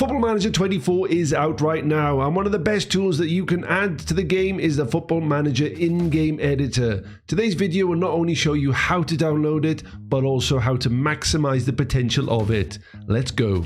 Football Manager 24 is out right now, and one of the best tools that you can add to the game is the Football Manager In-Game Editor. Today's video will not only show you how to download it, but also how to maximize the potential of it. Let's go.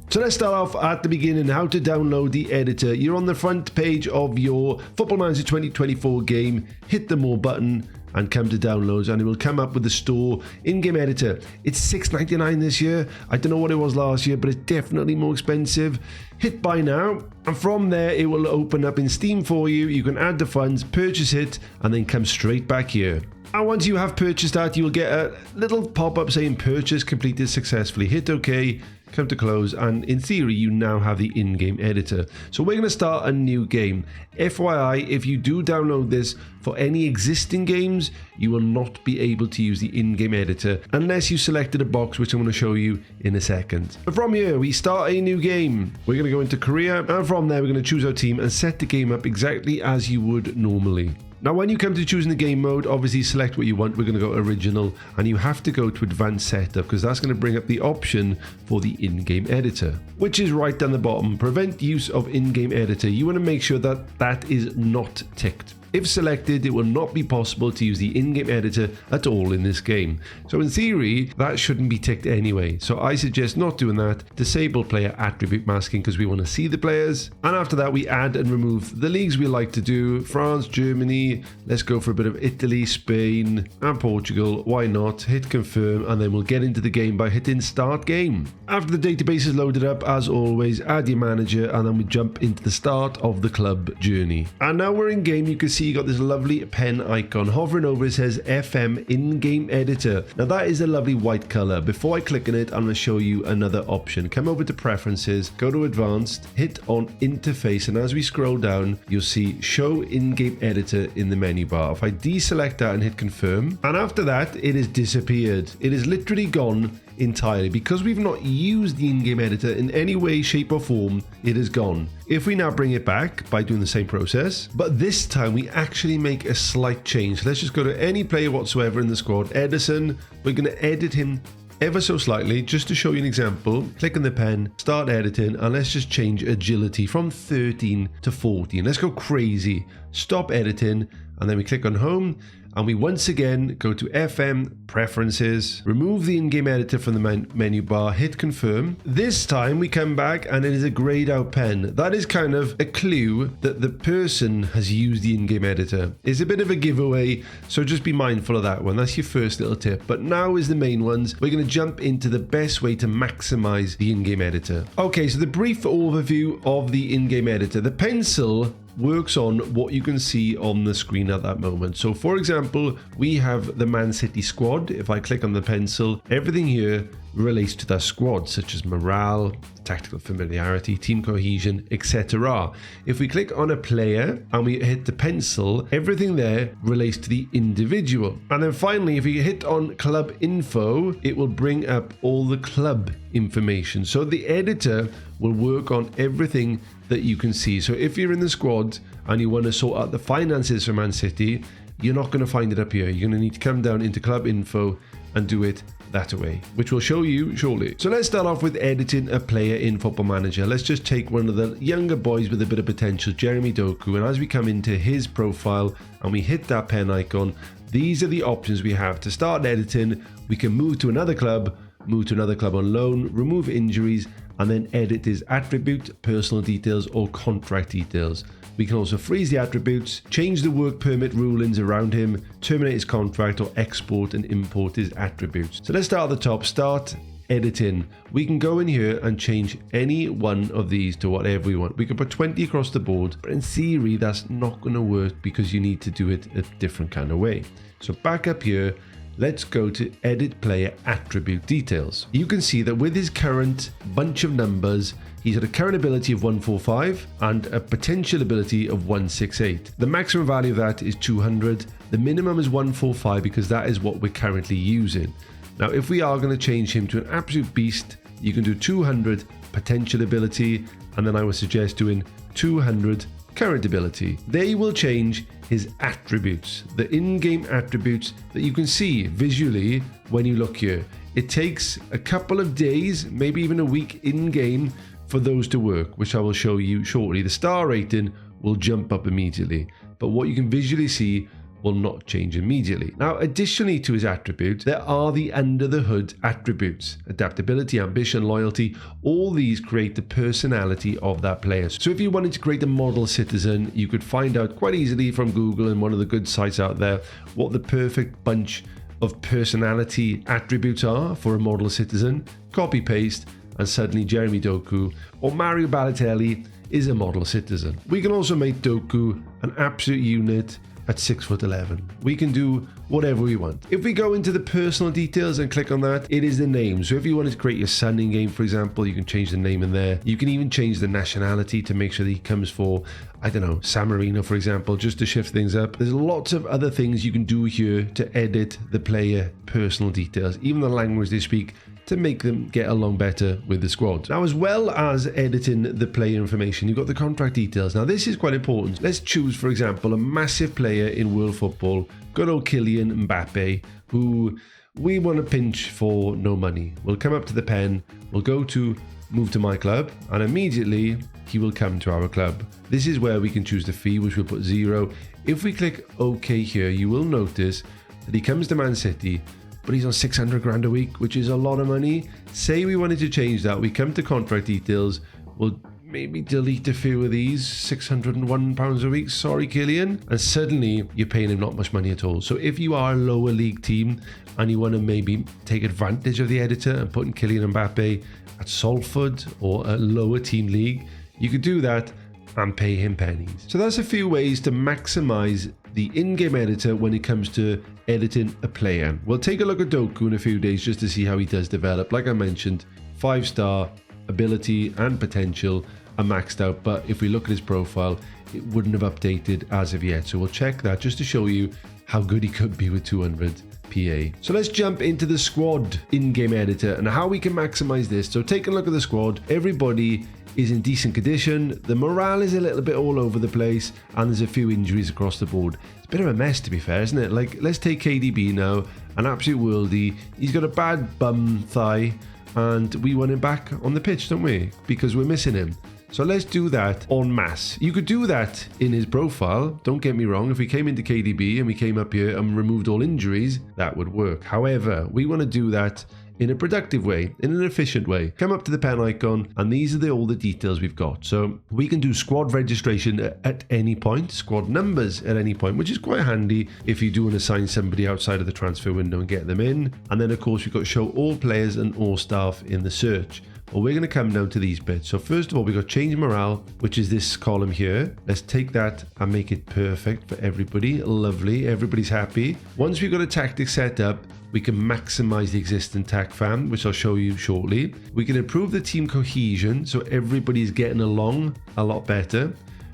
So let's start off at the beginning, how to download the editor. You're on the front page of your Football Manager 2024 game, hit the More button and come to downloads, and it will come up with the store in-game editor. It's $6.99 this year. I don't know what it was last year, but it's definitely more expensive. Hit buy now, and from there it will open up in Steam for you. You can add the funds, purchase it, and then come straight back here. And once you have purchased that, you will get a little pop-up saying purchase completed successfully. Hit OK, come to close, and in theory you now have the in-game editor. So we're going to start a new game. FYI, if you do download this for any existing games, you will not be able to use the in-game editor unless you selected a box, which I'm going to show you in a second. But from here we start a new game. We're going to go into career, and from there we're going to choose our team and set the game up exactly as you would normally. Now when you come to choosing the game mode, obviously select what you want. We're going to go original, and you have to go to advanced setup because that's going to bring up the option for the in-game editor, which is right down the bottom. Prevent use of in-game editor. You want to make sure that that is not ticked. If selected, it will not be possible to use the in-game editor at all in this game. So in theory, that shouldn't be ticked anyway. So I suggest not doing that. Disable player attribute masking because we want to see the players. And after that, we add and remove the leagues we like to do. France, Germany, let's go for a bit of Italy, Spain, and Portugal. Why not? Hit confirm, and then we'll get into the game by hitting start game. After the database is loaded up, as always, add your manager, and then we jump into the start of the club journey. And now we're in game. You can see you got this lovely pen icon. Hovering over it says FM In-Game Editor. Now that is a lovely white color. Before I click on it, I'm going to show you another option. Come over to preferences, go to advanced, hit on interface, and as we scroll down, you'll see show in-game editor in the menu bar. If I deselect that and hit confirm, and after that, it has disappeared. It is literally gone entirely. Because we've not used the in-game editor in any way, shape or form, it is gone. If we now bring it back by doing the same process, but this time we actually make a slight change. Let's just go to any player whatsoever in the squad. Edison, we're going to edit him ever so slightly just to show you an example. Click on the pen, start editing, and let's just change agility from 13 to 14. Let's go crazy. Stop editing, and then we click on home, and we once again go to FM preferences, remove the in-game editor from the menu bar, hit confirm. This time we come back and it is a grayed out pen. That is kind of a clue that the person has used the in-game editor. It's a bit of a giveaway, so just be mindful of that one. That's your first little tip. But now is the main ones. We're going to jump into the best way to maximize the in-game editor. Okay, so the brief overview of the in-game editor. The pencil works on what you can see on the screen at that moment. So for example, we have the Man City squad. If I click on the pencil, everything here relates to that squad, such as morale, tactical familiarity, team cohesion, etc. If we click on a player and we hit the pencil, everything there relates to the individual. And then finally, if we hit on club info, it will bring up all the club information. So the editor will work on everything that you can see. So if you're in the squad and you want to sort out the finances for Man City, you're not going to find it up here. You're going to need to come down into club info and do it that way, which we'll show you shortly. So let's start off with editing a player in Football Manager. Let's just take one of the younger boys with a bit of potential, Jeremy Doku, and as we come into his profile and we hit that pen icon, these are the options we have. To start editing, we can move to another club on loan, remove injuries, and then edit his attribute, personal details, or contract details. We can also freeze the attributes, change the work permit rulings around him, terminate his contract, or export and import his attributes. So let's start at the top, start editing. We can go in here and change any one of these to whatever we want. We can put 20 across the board, but in theory, that's not going to work because you need to do it a different kind of way. So back up here, let's go to edit player attribute details. You can see that with his current bunch of numbers, he's got a current ability of 145 and a potential ability of 168. The maximum value of that is 200. The minimum is 145 because that is what we're currently using. Now, if we are going to change him to an absolute beast, you can do 200 potential ability, and then I would suggest doing 200 current ability. They will change his attributes, the in-game attributes that you can see visually when you look here. It takes a couple of days, maybe even a week in-game for those to work, which I will show you shortly. The star rating will jump up immediately, but what you can visually see will not change immediately. Now, additionally to his attributes, there are the under the hood attributes: adaptability, ambition, loyalty. All these create the personality of that player. So if you wanted to create a model citizen, you could find out quite easily from Google and one of the good sites out there what the perfect bunch of personality attributes are for a model citizen. Copy paste, and suddenly Jeremy Doku or Mario Balotelli is a model citizen. We can also make Doku an absolute unit at 6'11". We can do whatever we want. If we go into the personal details and click on that, it is the name. So if you wanted to create your son in game, for example, you can change the name in there. You can even change the nationality to make sure that he comes for, I don't know, San Marino, for example, just to shift things up. There's lots of other things you can do here to edit the player personal details, even the language they speak, to make them get along better with the squad. Now, as well as editing the player information, you've got the contract details. Now, this is quite important. Let's choose, for example, a massive player in world football, good old Kylian Mbappe, who we want to pinch for no money. We'll come up to the pen, we'll go to move to my club, and immediately he will come to our club. This is where we can choose the fee, which we'll put 0. If we click OK here, you will notice that he comes to Man City, but he's on 600 grand a week, which is a lot of money. Say we wanted to change that, we come to contract details, we'll maybe delete a few of these, £601 a week, sorry Kylian, and suddenly you're paying him not much money at all. So if you are a lower league team and you want to maybe take advantage of the editor and put in Kylian Mbappe at Salford or a lower team league, you could do that and pay him pennies. So that's a few ways to maximize the in-game editor when it comes to editing a player. We'll take a look at Doku in a few days just to see how he does develop. Like I mentioned, 5-star ability and potential are maxed out, but if we look at his profile, it wouldn't have updated as of yet. So we'll check that just to show you how good he could be with 200 PA. So let's jump into the squad in-game editor and how we can maximize this. So take a look at the squad. Everybody is in decent condition. The morale is a little bit all over the place, and there's a few injuries across the board. It's a bit of a mess, to be fair, isn't it? Like, let's take KDB now, an absolute worldie. He's got a bad bum thigh, and we want him back on the pitch, don't we? Because we're missing him. So let's do that en masse. You could do that in his profile, don't get me wrong. If we came into KDB and we came up here and removed all injuries, that would work. However, we want to do that in a productive way, in an efficient way. Come up to the pen icon, and these are all the details we've got. So we can do squad registration at any point, squad numbers at any point, which is quite handy if you do want to sign somebody outside of the transfer window and get them in. And then of course we've got show all players and all staff in the search. Well, we're going to come down to these bits. So first of all, we've got change morale, which is this column here. Let's take that and make it perfect for everybody. Lovely, everybody's happy. Once we've got a tactic set up, we can maximize the existing tac fam, which I'll show you shortly. We can improve the team cohesion, so everybody's getting along a lot better.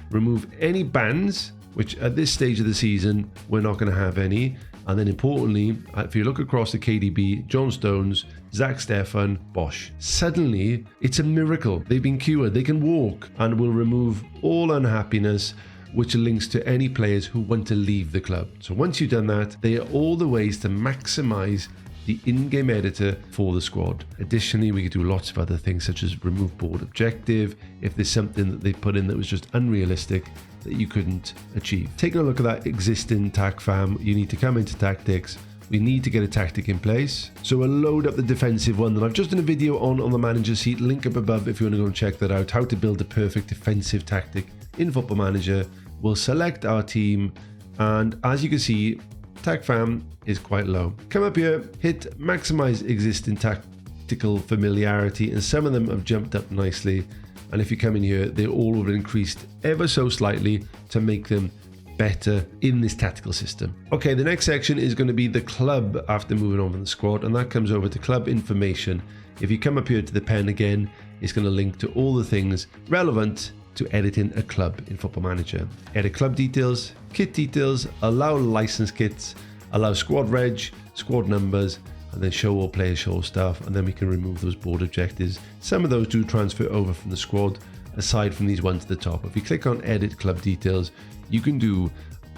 Remove any bans, which at this stage of the season, we're not going to have any. And then importantly, if you look across the KDB, John Stones, Zach Stefan, Bosch. Suddenly, it's a miracle. They've been cured. They can walk, and will remove all unhappiness, which links to any players who want to leave the club. So once you've done that, they are all the ways to maximize the in-game editor for the squad. Additionally, we could do lots of other things such as remove board objective if there's something that they put in that was just unrealistic that you couldn't achieve. Taking a look at that existing tac fam, you need to come into tactics. We need to get a tactic in place. So we'll load up the defensive one that I've just done a video on the manager sheet. Link up above if you want to go and check that out. How to build a perfect defensive tactic in Football Manager. We'll select our team, and as you can see, tac fam is quite low. Come up here, hit maximize existing tactical familiarity, and some of them have jumped up nicely. And if you come in here, they all have increased ever so slightly to make them better in this tactical system. Okay, the next section is going to be the club after moving on from the squad, and that comes over to club information. If you come up here to the pen again, it's going to link to all the things relevant to editing a club in Football Manager. Edit club details, kit details, allow license kits, allow squad reg, squad numbers, and then show all players, show all staff, and then we can remove those board objectives. Some of those do transfer over from the squad, aside from these ones at the top. If you click on edit club details, you can do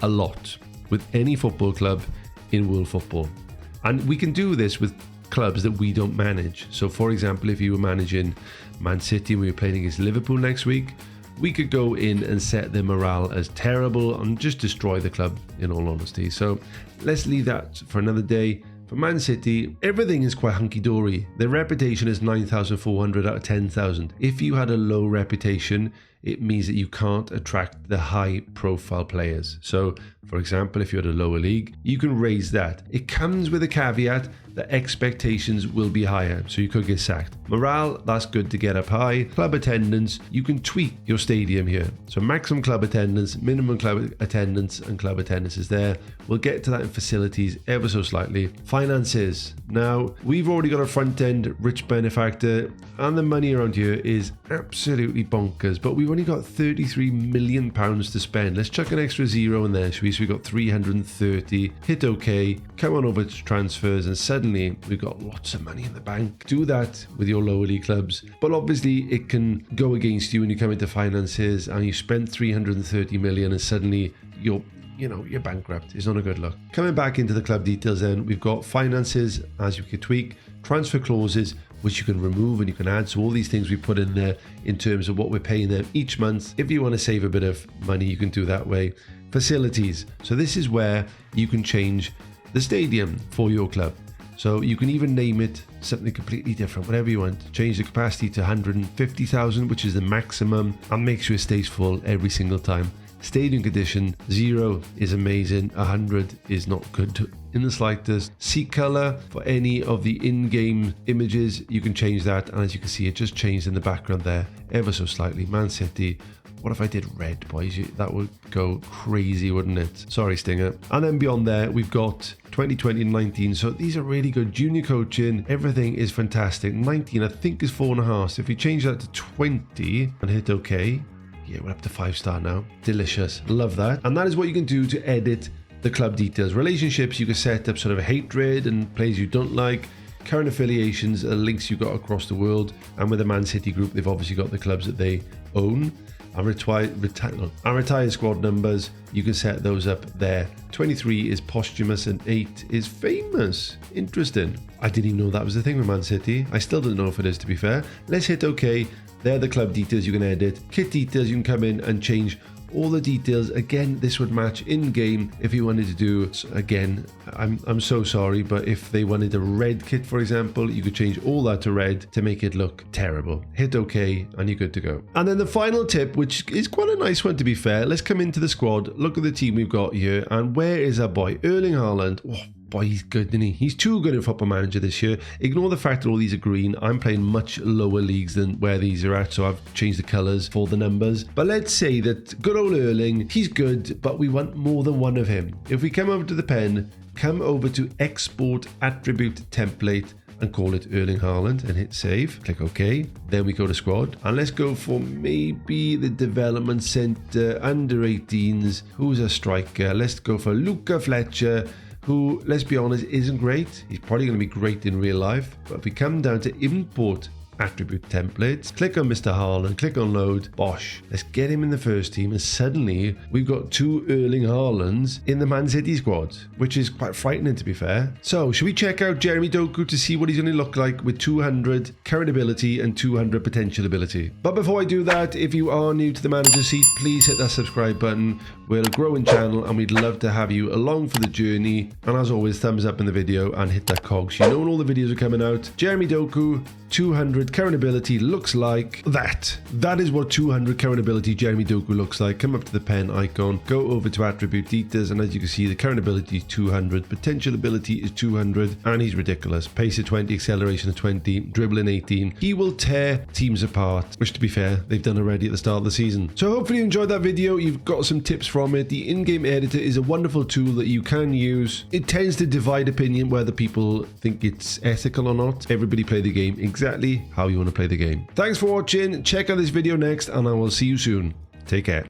a lot with any football club in world football. And we can do this with clubs that we don't manage. So for example, if you were managing Man City and we were playing against Liverpool next week, we could go in and set their morale as terrible and just destroy the club, in all honesty. So let's leave that for another day. For Man City, everything is quite hunky-dory. Their reputation is 9,400 out of 10,000. If you had a low reputation, it means that you can't attract the high-profile players. So, for example, if you're at a lower league, you can raise that. It comes with a caveat that expectations will be higher, so you could get sacked. Morale, that's good to get up high. Club attendance, you can tweak your stadium here. So maximum club attendance, minimum club attendance, and club attendance is there. We'll get to that in facilities ever so slightly. Finances. Now, we've already got a front-end rich benefactor, and the money around here is absolutely bonkers, but we've only got £33 million to spend. Let's chuck an extra zero in there, shall we? So we've got 330. Hit OK. Come on over to transfers, and suddenly we've got lots of money in the bank. Do that with your lower league clubs, but obviously it can go against you when you come into finances and you spend 330 million and suddenly you're bankrupt. It's not a good look. Coming back into the club details then, we've got finances, as you can tweak, transfer clauses, which you can remove and you can add. So all these things we put in there in terms of what we're paying them each month. If you want to save a bit of money, you can do that way. Facilities. So this is where you can change the stadium for your club. So you can even name it something completely different, whatever you want. Change the capacity to 150,000, which is the maximum, and make sure it stays full every single time. Stadium condition, 0 is amazing, 100 is not good in the slightest. Seat color for any of the in-game images, you can change that, and as you can see, it just changed in the background there ever so slightly. Man City, what if I did red, boys? That would go crazy, wouldn't it? Sorry, Stinger. And then beyond there, we've got 2020 and 19. So these are really good. Junior coaching, everything is fantastic. 19, I think, is 4.5. So if we change that to 20 and hit OK, yeah, we're up to 5-star now. Delicious. Love that. And that is what you can do to edit the club details. Relationships, you can set up sort of a hatred and players you don't like. Current affiliations are links you got across the world. And with the Man City group, they've obviously got the clubs that they own. And retired squad numbers, you can set those up there. 23 is posthumous and 8 is famous. Interesting. I didn't even know that was the thing with Man City. I still don't know if it is, to be fair. Let's hit OK. They're the club details you can edit. Kit details, you can come in and change all the details. Again, this would match in game if you wanted to do, again, I'm so sorry, but if they wanted a red kit, for example, you could change all that to red to make it look terrible. Hit OK and you're good to go. And then the final tip, which is quite a nice one to be fair, let's come into the squad, look at the team we've got here, and where is our boy? Erling Haaland. Oh, boy, he's good, isn't he? He's too good in Football Manager this year. Ignore the fact that all these are green. I'm playing much lower leagues than where these are at, so I've changed the colours for the numbers. But let's say that good old Erling, he's good, but we want more than one of him. If we come over to the pen, come over to Export Attribute Template and call it Erling Haaland and hit save. Click OK. Then we go to squad and let's go for maybe the development center, under 18s. Who's a striker? Let's go for Luca Fletcher, who, let's be honest, isn't great. He's probably going to be great in real life. But if we come down to import attribute templates, click on Mr. Haaland, click on load, bosh. Let's get him in the first team, and suddenly we've got 2 Erling Haalands in the Man City squad, which is quite frightening, to be fair. So should we check out Jeremy Doku to see what he's going to look like with 200 current ability and 200 potential ability? But before I do that, if you are new to the manager seat, please hit that subscribe button. We're a growing channel and we'd love to have you along for the journey. And as always, thumbs up in the video and hit that cog so you know when all the videos are coming out. Jeremy Doku, 200 current ability looks like that. That is what 200 current ability Jeremy Doku looks like. Come up to the pen icon, go over to attribute details, and as you can see, the current ability is 200, potential ability is 200, and he's ridiculous. Pace of 20, acceleration of 20, dribbling 18. He will tear teams apart, which to be fair, they've done already at the start of the season. So hopefully you enjoyed that video. You've got some tips from it. The in-game editor is a wonderful tool that you can use. It tends to divide opinion whether people think it's ethical or not. Everybody play the game exactly how you want to play the game. Thanks for watching. Check out this video next, and I will see you soon. Take care.